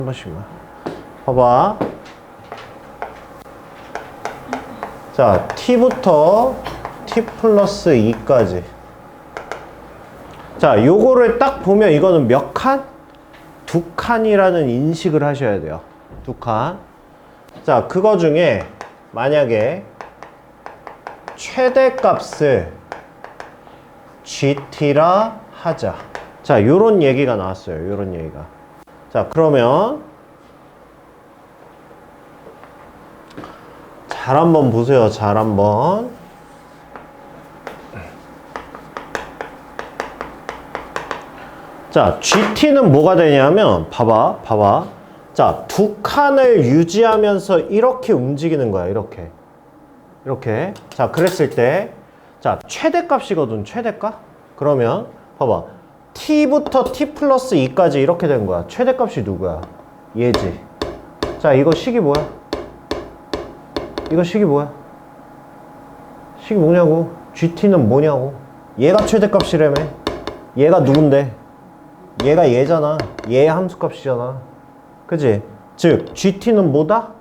한 번씩만. 봐봐. 자, t부터 t 플러스 2까지. 자, 요거를 딱 보면 이거는 몇 칸? 두 칸이라는 인식을 하셔야 돼요. 두 칸. 자, 그거 중에 만약에 최대값을 gt라 하자. 자, 요런 얘기가 나왔어요. 요런 얘기가. 자, 그러면 잘 한번 보세요. 잘 한번. 자, GT는 뭐가 되냐면 봐봐. 자, 두 칸을 유지하면서 이렇게 움직이는 거야. 이렇게. 자, 그랬을 때 자, 최대값이거든. 최대값. 그러면 봐봐. t부터 t 플러스 2까지 이렇게 된 거야. 최대값이 누구야? 얘지. 자, 이거 식이 뭐야? 이거 식이 뭐야? 식이 뭐냐고? GT는 뭐냐고? 얘가 최대값이라며. 얘가 누군데? 얘가 얘잖아. 얘의 함수값이잖아. 그치? 즉 GT는 뭐다?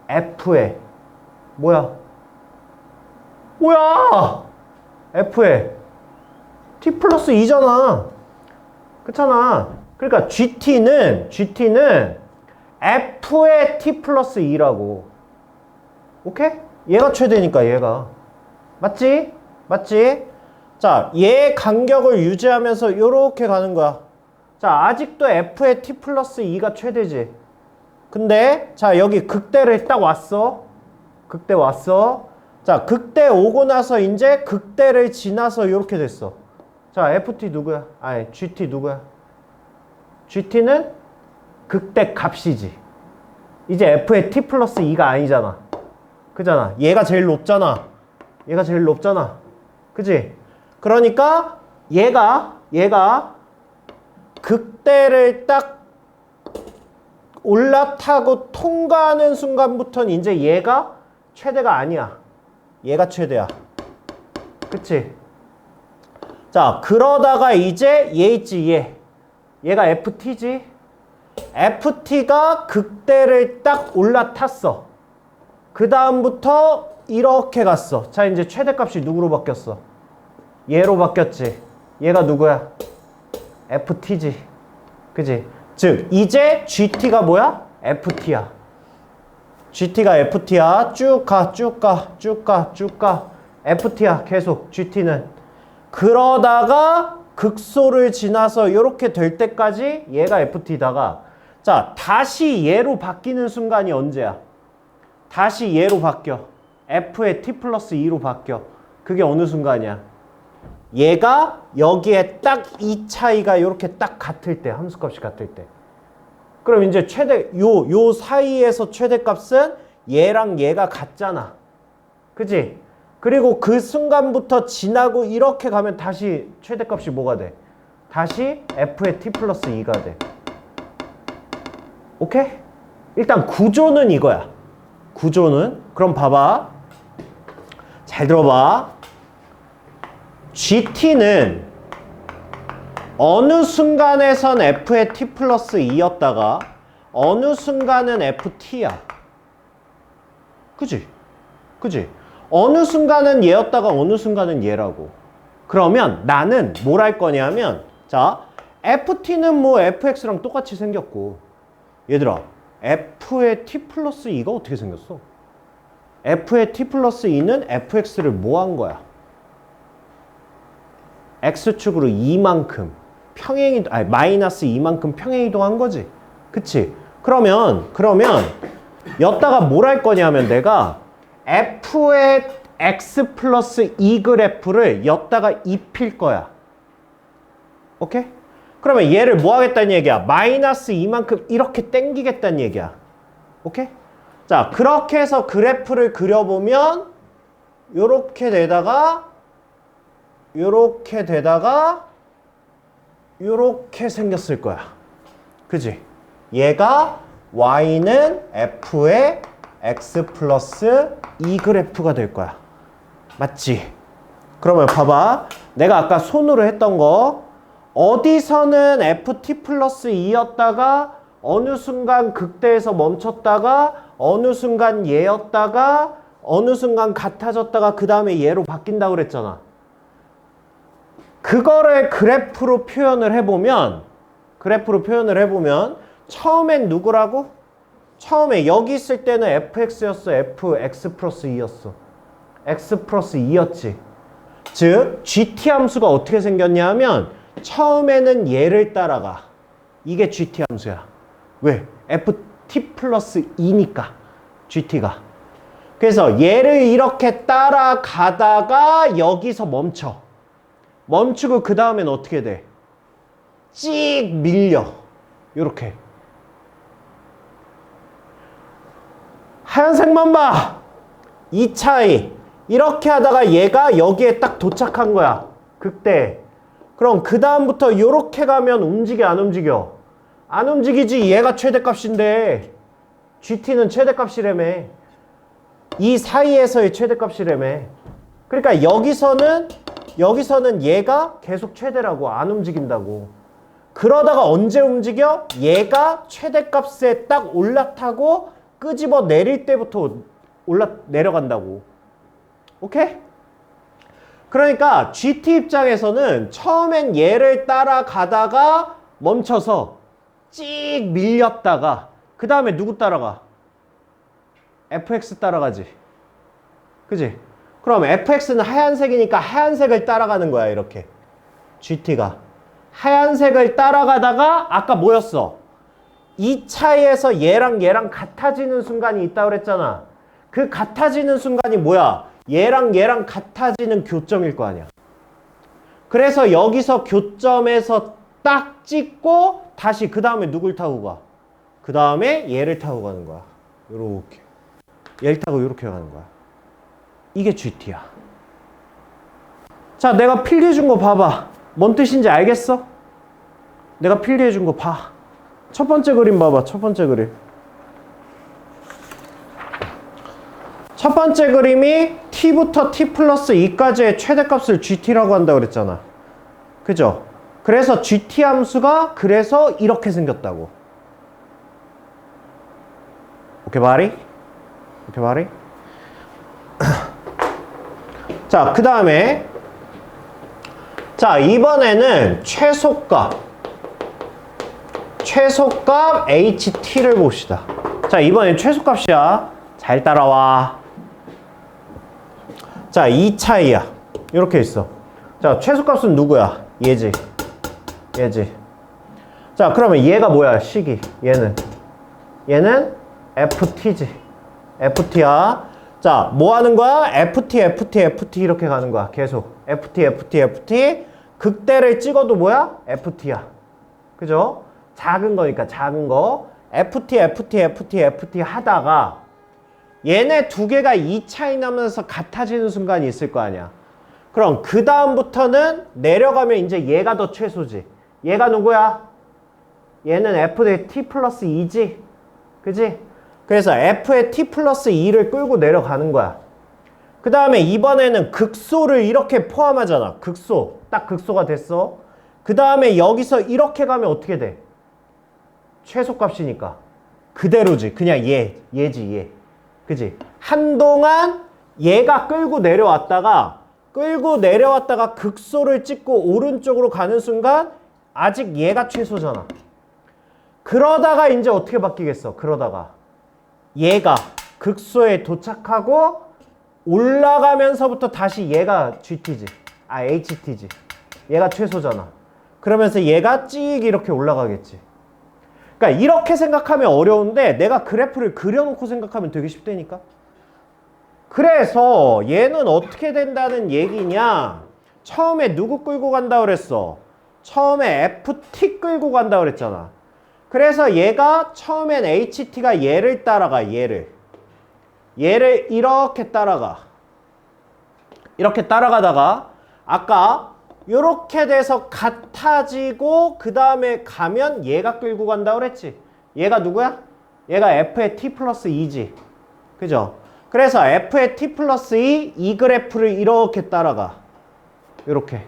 F의 뭐야? F의 T 플러스 2잖아. 그렇잖아. 그러니까 GT는 F의 T 플러스 2라고. 오케이? 얘가 최대니까 얘가. 맞지? 자, 얘 간격을 유지하면서 이렇게 가는 거야. 자, 아직도 F의 T 플러스 2가 최대지. 근데 자, 여기 극대를 딱 왔어. 극대 왔어. 자, 극대 오고 나서 이제 극대를 지나서 이렇게 됐어. 자, FT 누구야? 아니, GT 누구야? GT는 극대 값이지. 이제 F의 T 플러스 2가 아니잖아. 그잖아. 얘가 제일 높잖아. 그지? 그러니까 얘가 극대를 딱 올라타고 통과하는 순간부터는 이제 얘가 최대가 아니야. 얘가 최대야. 그치? 자, 그러다가 이제 얘 있지, 얘가 FT지? FT가 극대를 딱 올라탔어. 그 다음부터 이렇게 갔어. 자, 이제 최대값이 누구로 바뀌었어? 얘로 바뀌었지. 얘가 누구야? FT지. 그지? 즉, 이제 GT가 뭐야? FT야. GT가 FT야. 쭉 가. FT야. 계속 GT는. 그러다가 극소를 지나서 이렇게 될 때까지 얘가 FT다가 자, 다시 얘로 바뀌는 순간이 언제야? 다시 얘로 바뀌어. F의 T 플러스 2로 바뀌어. 그게 어느 순간이야? 얘가 여기에 딱 이 차이가 이렇게 딱 같을 때, 함수값이 같을 때. 그럼 이제 요 사이에서 최대값은 얘랑 얘가 같잖아. 그지? 그리고 그 순간부터 지나고 이렇게 가면 다시 최대값이 뭐가 돼? 다시 F의 T 플러스 2가 돼. 오케이? 일단 구조는 이거야. 구조는. 그럼 봐봐. 잘 들어봐. GT는 어느 순간에선 F의 T 플러스 2였다가 어느 순간은 FT야. 그지? 어느 순간은 얘였다가 어느 순간은 얘라고. 그러면 나는 뭘 할 거냐면 자, FT는 뭐 FX랑 똑같이 생겼고 얘들아, F의 T 플러스 2가 어떻게 생겼어? F의 T 플러스 2는 FX를 뭐 한 거야? X축으로 2만큼 마이너스 2만큼 평행이동한 거지. 그치? 그러면 여기다가 뭘 할 거냐면 내가 F의 X 플러스 2 그래프를 여기다가 입힐 거야. 오케이? 그러면 얘를 뭐 하겠다는 얘기야? 마이너스 2만큼 이렇게 당기겠다는 얘기야. 오케이? 자, 그렇게 해서 그래프를 그려보면 요렇게 되다가 요렇게 생겼을 거야. 그지? 얘가 Y는 F의 X 플러스 2 그래프가 될 거야. 맞지? 그러면 봐봐. 내가 아까 손으로 했던 거 어디서는 FT 플러스 2였다가 어느 순간 극대에서 멈췄다가 어느 순간 얘였다가 어느 순간 같아졌다가 그 다음에 얘로 바뀐다고 그랬잖아. 그거를 그래프로 표현을 해보면 처음엔 누구라고? 처음에 여기 있을 때는 fx였어. fx 플러스 2였어. x 플러스 2였지. 즉 gt 함수가 어떻게 생겼냐 하면 처음에는 얘를 따라가. 이게 gt 함수야. 왜? ft 플러스 2니까 gt가. 그래서 얘를 이렇게 따라가다가 여기서 멈추고 그 다음엔 어떻게 돼? 찍 밀려. 요렇게. 하얀색만 봐. 이 차이. 이렇게 하다가 얘가 여기에 딱 도착한 거야. 극대. 그럼 그 다음부터 요렇게 가면 움직여 안 움직여? 안 움직이지. 얘가 최대값인데 GT는 최대값이라며. 이 사이에서의 최대값이라며. 그러니까 여기서는 얘가 계속 최대라고. 안 움직인다고. 그러다가 언제 움직여? 얘가 최대값에 딱 올라타고 끄집어 내릴 때부터 내려간다고. 오케이? 그러니까 GT 입장에서는 처음엔 얘를 따라가다가 멈춰서 찍 밀렸다가 그 다음에 누구 따라가? fx 따라가지. 그지? 그럼 fx는 하얀색이니까 하얀색을 따라가는 거야. 이렇게 GT가 하얀색을 따라가다가 아까 뭐였어? 이 차이에서 얘랑 같아지는 순간이 있다고 그랬잖아. 그 같아지는 순간이 뭐야? 얘랑 같아지는 교점일 거 아니야. 그래서 여기서 교점에서 딱 찍고 다시 그 다음에 누굴 타고 가? 그 다음에 얘를 타고 가는 거야. 요렇게. 얘를 타고 요렇게 가는 거야. 이게 GT야. 자, 내가 필기해 준 거 봐봐. 뭔 뜻인지 알겠어? 내가 필기해 준 거 봐. 첫 번째 그림 봐봐. 첫 번째 그림. 첫 번째 그림이 t부터 t 플러스 2까지의 최대값을 gt라고 한다고 그랬잖아. 그죠? 그래서 gt 함수가 그래서 이렇게 생겼다고. 오케이 바리? 오케이 바리? 자, 그 다음에 자, 이번에는 최소값 ht를 봅시다. 자, 이번엔 최소값이야. 잘 따라와. 자, 이 차이야. 이렇게 있어. 자, 최소값은 누구야? 얘지. 자, 그러면 얘가 뭐야? 식이. 얘는 ft지. ft야. 자, 뭐 하는 거야? ft 이렇게 가는 거야. 계속. ft. 극대를 찍어도 뭐야? ft야. 그죠? 작은 거니까 작은 거. ft 하다가 얘네 두 개가 2 차이 나면서 같아지는 순간이 있을 거 아니야. 그럼 그 다음부터는 내려가면 이제 얘가 더 최소지. 얘가 누구야? 얘는 f의 t 플러스 2지. 그지? 그래서 f의 t 플러스 2를 끌고 내려가는 거야. 그 다음에 이번에는 극소를 이렇게 포함하잖아. 극소. 딱 극소가 됐어. 그 다음에 여기서 이렇게 가면 어떻게 돼? 최소값이니까. 그대로지. 그냥 얘지. 그지? 한동안 얘가 끌고 내려왔다가 극소를 찍고 오른쪽으로 가는 순간 아직 얘가 최소잖아. 그러다가 이제 어떻게 바뀌겠어? 그러다가 얘가 극소에 도착하고 올라가면서부터 다시 얘가 GT지. HT지. 얘가 최소잖아. 그러면서 얘가 찍 이렇게 올라가겠지. 그러니까 이렇게 생각하면 어려운데 내가 그래프를 그려놓고 생각하면 되게 쉽다니까. 그래서 얘는 어떻게 된다는 얘기냐? 처음에 누구 끌고 간다고 그랬어? 처음에 FT 끌고 간다고 그랬잖아. 그래서 얘가 처음엔 HT가 얘를 따라가. 얘를 이렇게 따라가. 이렇게 따라가다가 아까 요렇게 돼서 같아지고 그 다음에 가면 얘가 끌고 간다고 그랬지. 얘가 누구야? 얘가 f의 t 플러스 2지. 그죠? 그래서 f의 t 플러스 2, 이 그래프를 이렇게 따라가. 이렇게.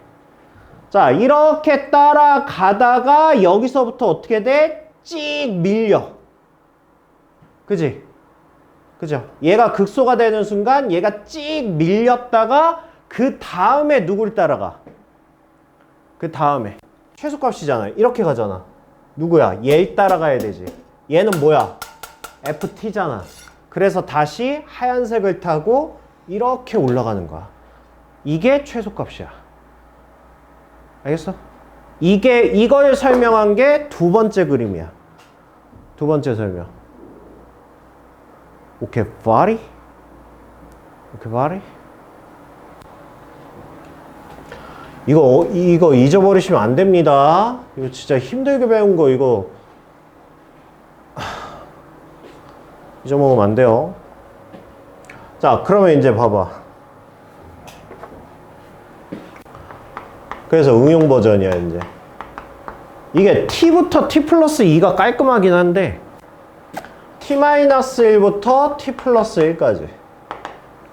자, 이렇게 따라가다가 여기서부터 어떻게 돼? 찍 밀려. 그지? 그죠? 얘가 극소가 되는 순간 얘가 찍 밀렸다가 그 다음에 누굴 따라가? 그 다음에 최소값이잖아. 이렇게 가잖아. 누구야? 얘 따라가야 되지. 얘는 뭐야? ft잖아. 그래서 다시 하얀색을 타고 이렇게 올라가는 거야. 이게 최소값이야. 알겠어? 이걸 설명한 게 두 번째 그림이야. 두 번째 설명. 오케이, 바리? 오케이, 바리? 이거 잊어버리시면 안 됩니다. 이거 진짜 힘들게 배운 거 이거 잊어먹으면 안 돼요. 자, 그러면 이제 봐봐. 그래서 응용 버전이야, 이제. 이게 t부터 t 플러스 2가 깔끔하긴 한데 t-1부터 t 플러스 1까지.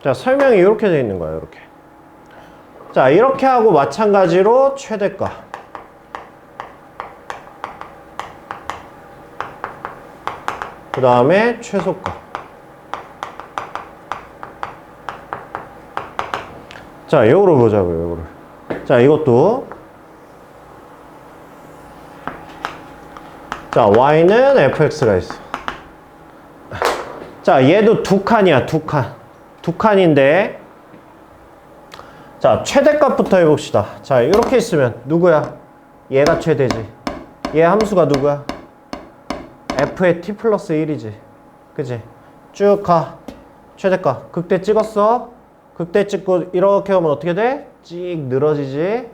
자, 설명이 이렇게 되어 있는 거야, 이렇게. 자, 이렇게 하고 마찬가지로 최대가. 그 다음에 최소가. 자, 이거를 보자고요, 이거를. 자, 이것도. 자, y는 fx가 있어. 자, 얘도 두 칸이야, 두 칸. 두 칸인데. 자, 최대값부터 해봅시다. 자, 이렇게 있으면 누구야? 얘가 최대지. 얘 함수가 누구야? f의 t 플러스 1이지. 그치? 쭉 가. 최대값. 극대 찍었어. 극대 찍고 이렇게 하면 어떻게 돼? 찍 늘어지지.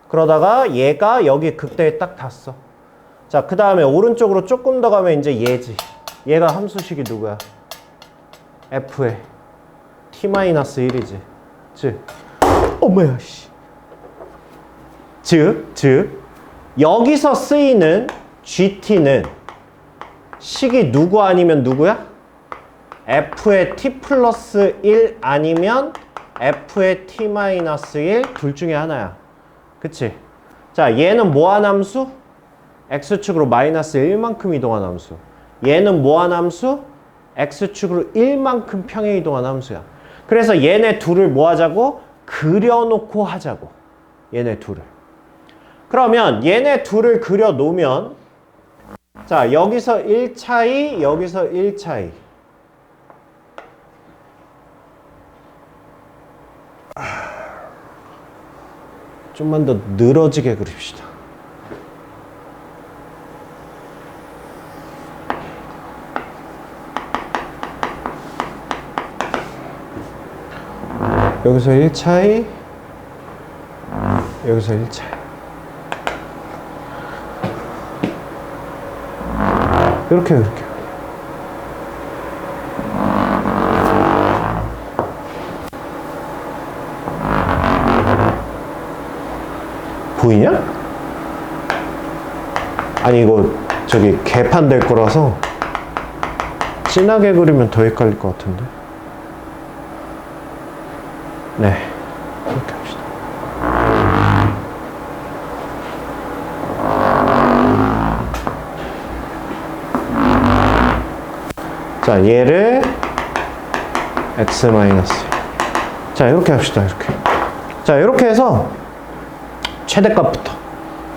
그러다가 얘가 여기 극대에 딱 닿았어. 자, 그 다음에 오른쪽으로 조금 더 가면 이제 얘지. 얘가 함수식이 누구야? f의 t-1이지. 즉, 어머야, 씨. 즉, 여기서 쓰이는 GT는 식이 누구 아니면 누구야? f의 t 플러스 1 아니면 f의 t-1 둘 중에 하나야. 그치? 자, 얘는 뭐한 함수? x축으로 마이너스 1만큼 이동한 함수. 얘는 뭐한 함수? x축으로 1만큼 평행 이동한 함수야. 그래서 얘네 둘을 뭐 하자고? 그려놓고 하자고. 얘네 둘을. 그러면 얘네 둘을 그려놓으면 자, 여기서 1차이, 여기서 1차이. 좀만 더 늘어지게 그립시다. 여기서 1차이, 여기서 1차이. 이렇게. 보이냐? 아니, 이거 저기 개판 될 거라서 진하게 그리면 더 헷갈릴 것 같은데. 네, 이렇게 합시다. 자, 얘를 x 마이너스. 자, 이렇게 합시다, 이렇게. 자, 이렇게 해서 최대값부터.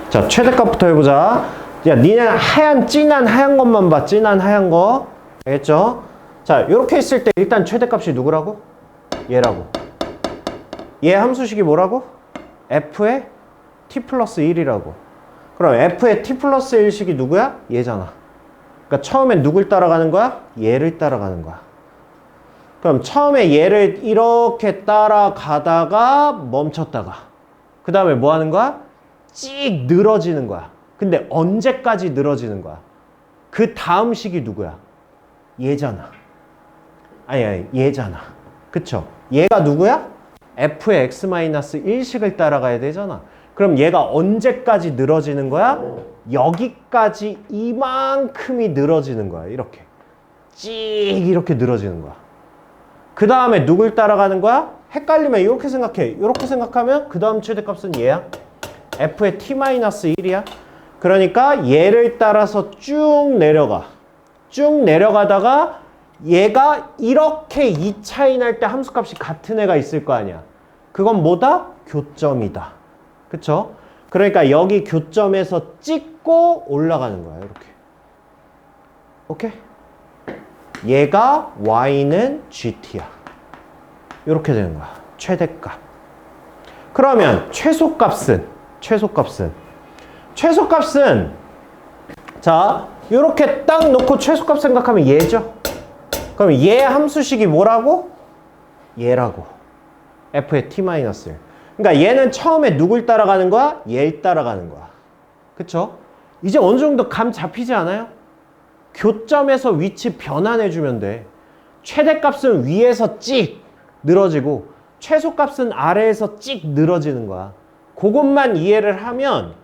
자, 최대값부터 해보자. 야, 니네 진한 하얀 것만 봐. 진한 하얀 거. 알겠죠? 자, 이렇게 있을 때 일단 최대값이 누구라고? 얘라고. 얘 함수식이 뭐라고? f의 t 플러스 1이라고. 그럼 f의 t 플러스 1식이 누구야? 얘잖아. 그러니까 처음엔 누굴 따라가는 거야? 얘를 따라가는 거야. 그럼 처음에 얘를 이렇게 따라가다가 멈췄다가 그 다음에 뭐 하는 거야? 찍 늘어지는 거야. 근데 언제까지 늘어지는 거야? 그 다음 식이 누구야? 얘잖아. 아니, 얘잖아. 그쵸? 얘가 누구야? f의 x-1식을 따라가야 되잖아. 그럼 얘가 언제까지 늘어지는 거야? 여기까지 이만큼이 늘어지는 거야. 이렇게. 찍 이렇게 늘어지는 거야. 그 다음에 누굴 따라가는 거야? 헷갈리면 이렇게 생각해. 이렇게 생각하면 그 다음 최대값은 얘야. f의 t-1이야. 그러니까 얘를 따라서 쭉 내려가. 쭉 내려가다가 얘가 이렇게 2차이 날 때 함수값이 같은 애가 있을 거 아니야. 그건 뭐다? 교점이다. 그쵸? 그러니까 여기 교점에서 찍고 올라가는 거야. 이렇게. 오케이? 얘가 y는 gt야. 이렇게 되는 거야. 최대값. 그러면 최소값은 자, 이렇게 딱 놓고 최소값 생각하면 얘죠. 그럼 얘 함수식이 뭐라고? 얘라고. f의 t-1. 그러니까 얘는 처음에 누굴 따라가는 거야? 얘를 따라가는 거야. 그쵸? 이제 어느 정도 감 잡히지 않아요? 교점에서 위치 변환해주면 돼. 최대값은 위에서 찍 늘어지고 최소값은 아래에서 찍 늘어지는 거야. 그것만 이해를 하면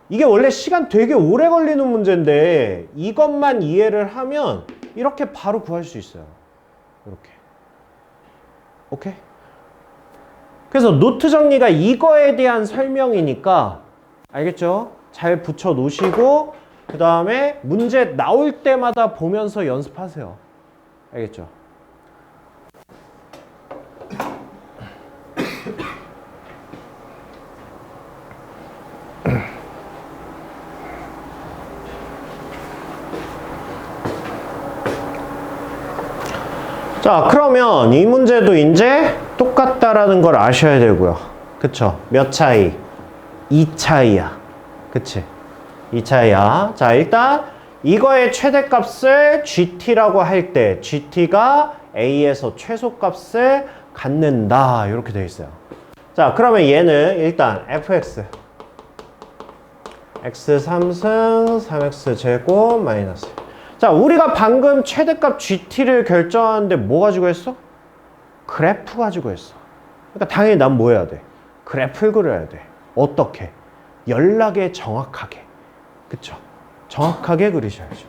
이게 원래 시간 되게 오래 걸리는 문제인데 이것만 이해를 하면 이렇게 바로 구할 수 있어요. 이렇게. 오케이? 그래서 노트 정리가 이거에 대한 설명이니까 알겠죠? 잘 붙여 놓으시고 그 다음에 문제 나올 때마다 보면서 연습하세요. 알겠죠? 자, 그러면 이 문제도 이제 똑같다라는 걸 아셔야 되고요. 그쵸? 몇 차이? 2차이야. 그치? 2차이야. 자, 일단 이거의 최대값을 GT라고 할 때 GT가 A에서 최소값을 갖는다. 이렇게 되어 있어요. 자, 그러면 얘는 일단 fx x 3승 3x 제곱 마이너스. 자, 우리가 방금 최대값 GT를 결정하는데 뭐 가지고 했어? 그래프 가지고 했어. 그러니까 당연히 난 뭐 해야 돼? 그래프를 그려야 돼. 어떻게? 연락에 정확하게. 그쵸? 정확하게 그리셔야죠.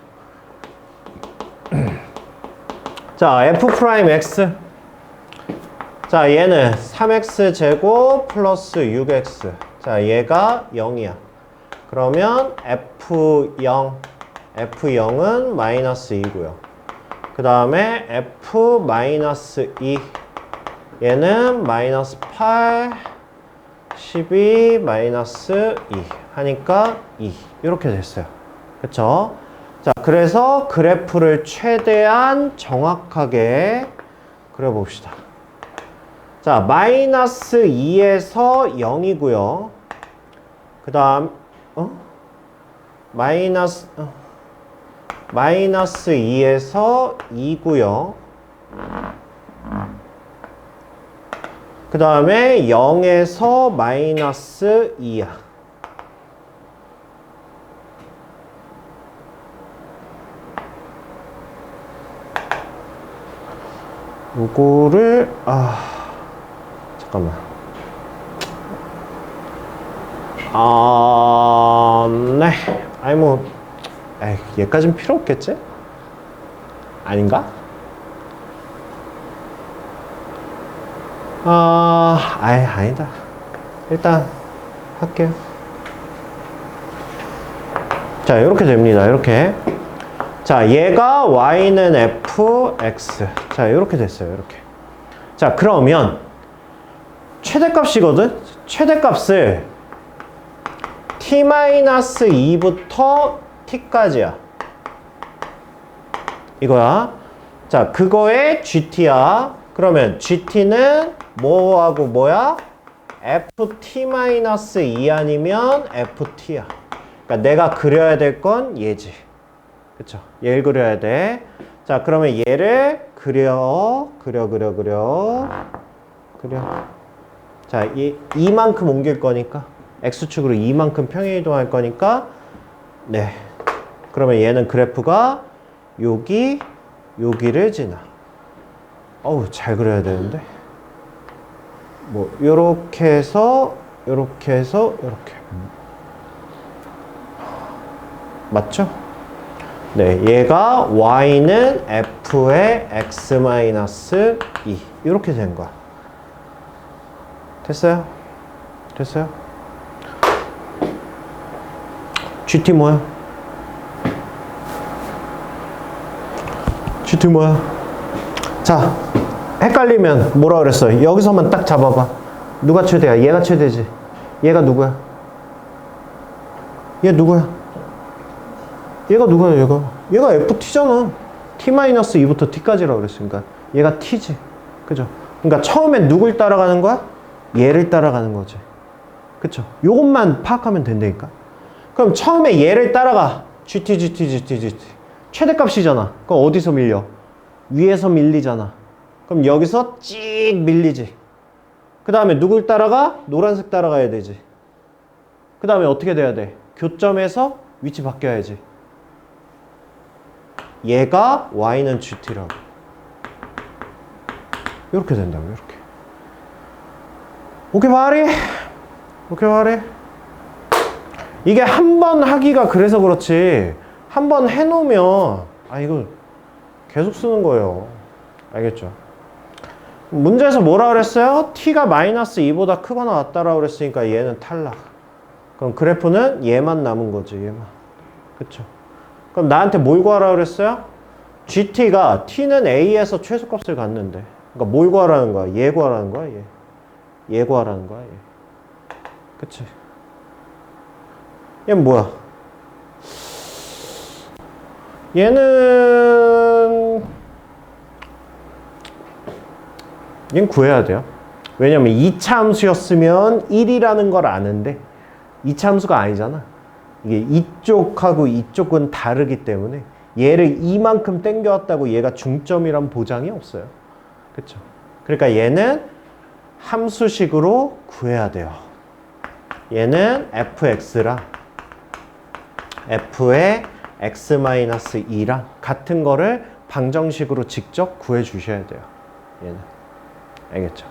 자, f'x. 자, 얘는 3x 제곱 플러스 6x. 자, 얘가 0이야. 그러면 F0은 마이너스 2고요. 그 다음에 F 마이너스 2. 얘는 마이너스 8, 12, 마이너스 2 하니까 2. 이렇게 됐어요. 그쵸? 자, 그래서 그래프를 최대한 정확하게 그려봅시다. 자, 마이너스 2에서 0이고요. 그 다음, 마이너스 2에서 2고요. 그 다음에 0에서 마이너스 2야. 요거를 잠깐만. 네. 아니 뭐 얘까진 필요 없겠지? 아닌가? 아니다. 일단 할게요. 자, 이렇게 됩니다. 이렇게. 자, 얘가 y는 fx. 자, 이렇게 됐어요. 이렇게. 자, 그러면 최대값이거든? 최대값을 t-2부터 t까지야. 이거야. 자, 그거의 gt야. 그러면 gt는 뭐하고 뭐야? ft-2 아니면 ft야. 그러니까 내가 그려야 될 건 얘지. 그쵸? 얘를 그려야 돼. 자, 그러면 얘를 그려. 자, 이만큼 옮길 거니까 x축으로 이만큼 평행이동할 거니까 네. 그러면 얘는 그래프가 여기를 지나. 어우, 잘 그려야 되는데. 뭐 요렇게 해서 요렇게. 맞죠? 네, 얘가 y는 f의 x-2 이렇게 된 거야. 됐어요? GT 뭐야? GT 뭐야? 자, 헷갈리면 뭐라 그랬어? 여기서만 딱 잡아봐. 누가 최대야? 얘가 최대지. 얘가 누구야? 얘 누구야? 얘가 누구야? 얘가 FT잖아. T-2부터 T까지라고 그랬으니까 얘가 T지. 그죠? 그러니까 처음엔 누굴 따라가는 거야? 얘를 따라가는 거지. 그쵸? 요것만 파악하면 된다니까. 그럼 처음에 얘를 따라가. GT. 최대값이잖아. 그럼 어디서 밀려? 위에서 밀리잖아. 그럼 여기서 찍 밀리지. 그 다음에 누굴 따라가? 노란색 따라가야 되지. 그 다음에 어떻게 돼야 돼? 교점에서 위치 바뀌어야지. 얘가 Y는 GT라고. 이렇게 된다고, 이렇게. 오케이, 말이. 이게 한 번 하기가 그래서 그렇지. 한 번 해놓으면, 이거 계속 쓰는 거예요. 알겠죠? 문제에서 뭐라 그랬어요? t가 -2보다 크거나 같다라고 그랬으니까 얘는 탈락. 그럼 그래프는 얘만 남은 거지, 얘만. 그쵸? 그럼 나한테 뭘 구하라고 그랬어요? GT가 t는 A에서 최소값을 갖는데. 그러니까 뭘 구하라는 거야? 얘 구하라는 거야, 얘. 얘 구하라는 거야, 얘. 그치? 얘는 뭐야? 얘는 구해야 돼요. 왜냐면 2차 함수였으면 1이라는 걸 아는데 2차 함수가 아니잖아. 이게 이쪽하고 이쪽은 다르기 때문에 얘를 이만큼 땡겨왔다고 얘가 중점이란 보장이 없어요. 그쵸? 그러니까 얘는 함수식으로 구해야 돼요. 얘는 fx랑 f의 x-2랑 같은 거를 방정식으로 직접 구해 주셔야 돼요. 얘는. 알겠죠?